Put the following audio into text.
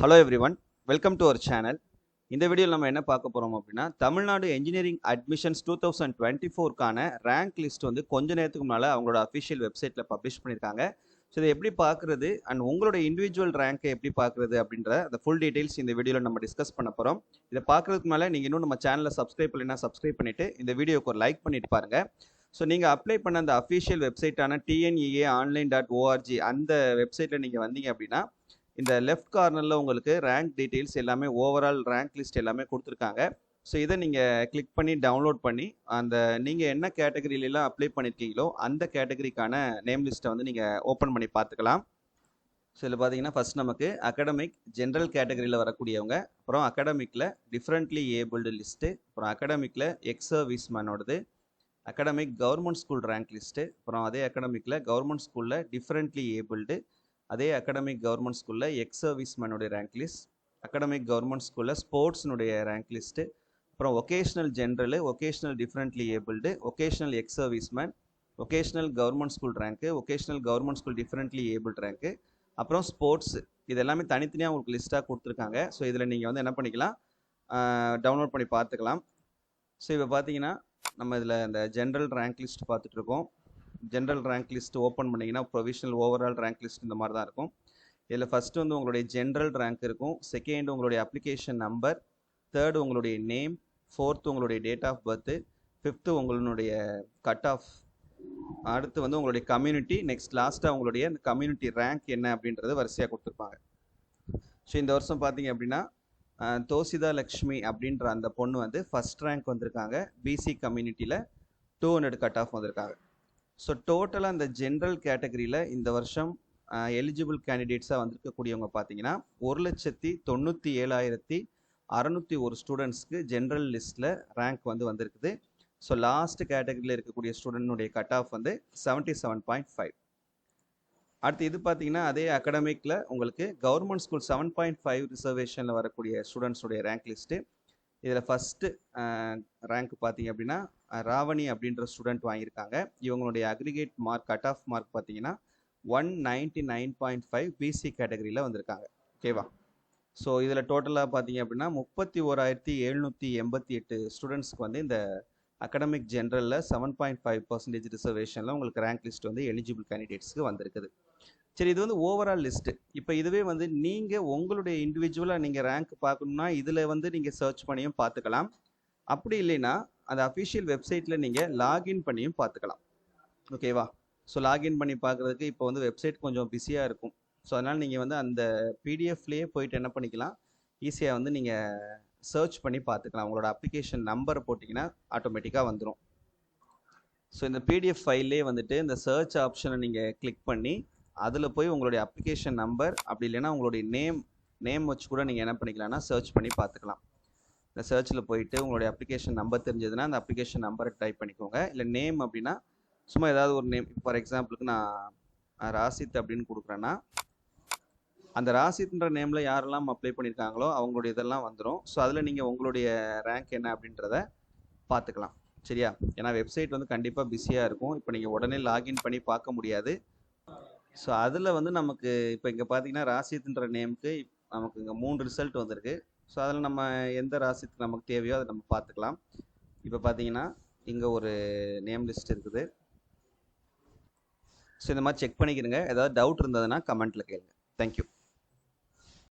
Hello everyone, welcome to our channel. இந்த வீடியோவில் நம்ம என்ன பார்க்க போகிறோம் அப்படின்னா, தமிழ்நாடு என்ஜினியரிங் அட்மிஷன்ஸ் 2024க்கான ரேங்க் லிஸ்ட் வந்து கொஞ்ச நேரத்துக்கு முன்னால் அவங்களோட அஃபிஷியல் வெப்சைட்டில் பப்ளிஷ் பண்ணியிருக்காங்க. ஸோ இதை எப்படி பார்க்குறது அண்ட் உங்களோட இண்டிவிஜுவல் ரேங்க்கை எப்படி பார்க்குறது அப்படின்ற அந்த ஃபுல் டீட்டெயில்ஸ் இந்த வீடியோவில் நம்ம டிஸ்கஸ் பண்ண போகிறோம். இதை பார்க்குறதுக்கு மேலே நீங்கள் இன்னும் நம்ம சேனலை சப்ஸ்கிரைப் பண்ணலைன்னா சப்ஸ்கிரைப் பண்ணிவிட்டு இந்த வீடியோக்கு ஒரு லைக் பண்ணிட்டு பாருங்கள். ஸோ நீங்கள் அப்ளை பண்ண அந்த அஃபிஷியல் வெப்சைட்டான TNEA-online.org அந்த வெப்சைட்டில் நீங்கள் வந்தீங்க அப்படின்னா இந்த லெஃப்ட் கார்னரில் உங்களுக்கு ரேங்க் டீட்டெயில்ஸ் எல்லாமே ஓவரால் ரேங்க் லிஸ்ட் எல்லாமே கொடுத்துருக்காங்க. ஸோ இதை நீங்கள் கிளிக் பண்ணி டவுன்லோட் பண்ணி அந்த நீங்கள் என்ன கேட்டகரியிலலாம் அப்ளை பண்ணியிருக்கீங்களோ அந்த கேட்டகரிக்கான நேம் லிஸ்ட்டை வந்து நீங்கள் ஓப்பன் பண்ணி பார்த்துக்கலாம். ஸோ இதில் பார்த்தீங்கன்னா ஃபஸ்ட் நமக்கு அகாடமிக் ஜென்ரல் கேட்டகரியில் வரக்கூடியவங்க, அப்புறம் அகாடமிக்கில் டிஃப்ரெண்ட்லி ஏபிள்டு லிஸ்ட்டு, அப்புறம் அகாடமிக்கில் எக்ஸ் சர்வீஸ் மேனோடது, academic government school rank list, அப்புறம் அதே அகாடமிக்கில் கவர்மெண்ட் ஸ்கூலில் டிஃப்ரெண்ட்லி ஏபிள்டு, அதே அகாடமிக் கவர்மெண்ட் ஸ்கூலில் எக்ஸ் சர்வீஸ் மேனுடைய ரேங்க் லிஸ்ட், அகாடமிக் கவர்மெண்ட் ஸ்கூலில் ஸ்போர்ட்ஸ்னுடைய ரேங்க் லிஸ்ட்டு, அப்புறம் vocational general, vocational differently abled, vocational ex service man, vocational government school rank, vocational government school differently abled rank, அப்புறம் sports. இது எல்லாமே தனித்தனியாக உங்களுக்கு லிஸ்ட்டாக கொடுத்துருக்காங்க. ஸோ இதில் நீங்கள் வந்து என்ன பண்ணிக்கலாம், டவுன்லோட் பண்ணி பார்த்துக்கலாம். ஸோ இப்போ பார்த்தீங்கன்னா நம்ம இதில் இந்த ஜென்ரல் ரேங்க் லிஸ்ட் பார்த்துட்ருக்கோம். ஜென்ரல் ரேங்க் லிஸ்ட் ஓப்பன் பண்ணிங்கன்னா ப்ரொவிஷனல் ஓவரால் ரேங்க் லிஸ்ட் இந்த மாதிரி தான் இருக்கும். இதில் ஃபஸ்ட்டு வந்து உங்களுடைய ஜென்ரல் ரேங்க் இருக்கும், செகண்ட் உங்களுடைய அப்ளிகேஷன் நம்பர், தேர்டு உங்களுடைய நேம், ஃபோர்த்து உங்களுடைய டேட் ஆஃப் பர்த்து, ஃபிஃப்த்து உங்களுடைய கட் ஆஃப், அடுத்து வந்து உங்களுடைய கம்யூனிட்டி, நெக்ஸ்ட் லாஸ்ட்டாக உங்களுடைய அந்த கம்யூனிட்டி ரேங்க் என்ன அப்படின்றது வரிசையாக கொடுத்துருப்பாங்க. ஸோ இந்த வருஷம் பார்த்தீங்க அப்படின்னா தோசிதா லக்ஷ்மி அப்படின்ற அந்த பொண்ணு வந்து ஃபஸ்ட் ரேங்க் வந்திருக்காங்க. பிசி கம்யூனிட்டியில் 200 கட் ஆஃப் வந்திருக்காங்க. ஸோ டோட்டலாக அந்த ஜென்ரல் கேட்டகரியில் இந்த வருஷம் எலிஜிபிள் கேண்டிடேட்ஸாக வந்திருக்கக்கூடியவங்க பார்த்தீங்கன்னா 1,97,601 ஸ்டூடெண்ட்ஸ்க்கு ஜென்ரல் லிஸ்ட்டில் ரேங்க் வந்து வந்திருக்குது. ஸோ லாஸ்ட் கேட்டகரியில் இருக்கக்கூடிய ஸ்டூடெண்ட்னுடைய கட் ஆஃப் வந்து 77.5. அடுத்து இது பார்த்தீங்கன்னா அதே அகாடமிக்கில் உங்களுக்கு கவர்மெண்ட் ஸ்கூல் 7.5 ரிசர்வேஷனில் வரக்கூடிய ஸ்டூடெண்ட்ஸுடைய ரேங்க் லிஸ்ட்டு. இதில் ஃபஸ்ட்டு ரேங்க் பார்த்தீங்க அப்படின்னா ராவணி அப்படின்ற ஸ்டூடெண்ட் வாங்கியிருக்காங்க. இவங்களுடைய aggregate mark cut off mark பார்த்தீங்கன்னா 199.5 பிசி கேட்டகரியில் வந்திருக்காங்க. ஓகேவா? ஸோ இதில் டோட்டலாக பார்த்தீங்க அப்படின்னா 31,788 ஸ்டூடெண்ட்ஸ்க்கு வந்து இந்த அகாடமிக் ஜென்ரலில் 7.5% ரிசர்வேஷனில் உங்களுக்கு ரேங்க் லிஸ்ட் வந்து எலிஜிபிள் கேண்டிடேட்ஸ்க்கு வந்திருக்குது. சரி, இது வந்து ஓவரால் லிஸ்ட்டு. இப்போ இதுவே வந்து நீங்கள் உங்களுடைய இண்டிவிஜுவலாக நீங்கள் ரேங்க் பார்க்கணுன்னா இதில் வந்து நீங்கள் சர்ச் பண்ணியும் பார்த்துக்கலாம். அப்படி இல்லைன்னா அந்த அஃபிஷியல் வெப்சைட்டில் நீங்கள் லாகின் பண்ணியும் பார்த்துக்கலாம். ஓகேவா? ஸோ லாகின் பண்ணி பார்க்குறதுக்கு இப்போ வந்து வெப்சைட் கொஞ்சம் பிஸியாக இருக்கும். ஸோ அதனால் நீங்கள் வந்து அந்த பிடிஎஃப்லேயே போயிட்டு என்ன பண்ணிக்கலாம், ஈஸியாக வந்து நீங்கள் சர்ச் பண்ணி பார்த்துக்கலாம். உங்களோட அப்ளிகேஷன் நம்பரை போட்டிங்கன்னா ஆட்டோமேட்டிக்காக வந்துடும். ஸோ இந்த பிடிஎஃப் ஃபைல்லே வந்துட்டு இந்த சர்ச் ஆப்ஷனை நீங்கள் கிளிக் பண்ணி அதில் போய் உங்களுடைய அப்ளிகேஷன் நம்பர் அப்படி இல்லைன்னா உங்களுடைய நேம் வச்சு கூட நீங்கள் என்ன பண்ணிக்கலாம்னா சர்ச் பண்ணி பார்த்துக்கலாம். இந்த சர்ச்சில் போயிட்டு உங்களுடைய அப்ளிகேஷன் நம்பர் தெரிஞ்சதுன்னா அந்த அப்ளிகேஷன் நம்பரை டைப் பண்ணிக்கோங்க. இல்லை நேம் அப்படின்னா சும்மா ஏதாவது ஒரு நேம், ஃபார் எக்ஸாம்பிளுக்கு நான் ராசித் அப்படின்னு கொடுக்குறேன்னா அந்த ராசித்ன்ற நேமில் யாரெல்லாம் அப்ளை பண்ணியிருக்காங்களோ அவங்களுடைய இதெல்லாம் வந்துடும். ஸோ அதில் நீங்கள் உங்களுடைய ரேங்க் என்ன அப்படின்றத பார்த்துக்கலாம். சரியா? ஏன்னா வெப்சைட் வந்து கண்டிப்பாக பிஸியாக இருக்கும். இப்போ நீங்கள் உடனே லாகின் பண்ணி பார்க்க முடியாது. ஸோ அதில் வந்து நமக்கு இப்போ இங்கே பார்த்தீங்கன்னா ராசித்ன்ற நேமுக்கு நமக்கு இங்கே 3 ரிசல்ட் வந்திருக்கு. ஸோ அதில் நம்ம எந்த ராசித்துக்கு நமக்கு தேவையோ அதை நம்ம பார்த்துக்கலாம். இப்போ பார்த்தீங்கன்னா இங்கே ஒரு நேம் லிஸ்ட் இருக்குது. ஸோ இந்த மாதிரி செக் பண்ணிக்கிறங்க. ஏதாவது டவுட் இருந்ததுன்னா கமெண்ட்டில் கேளுங்க. தேங்க்யூ.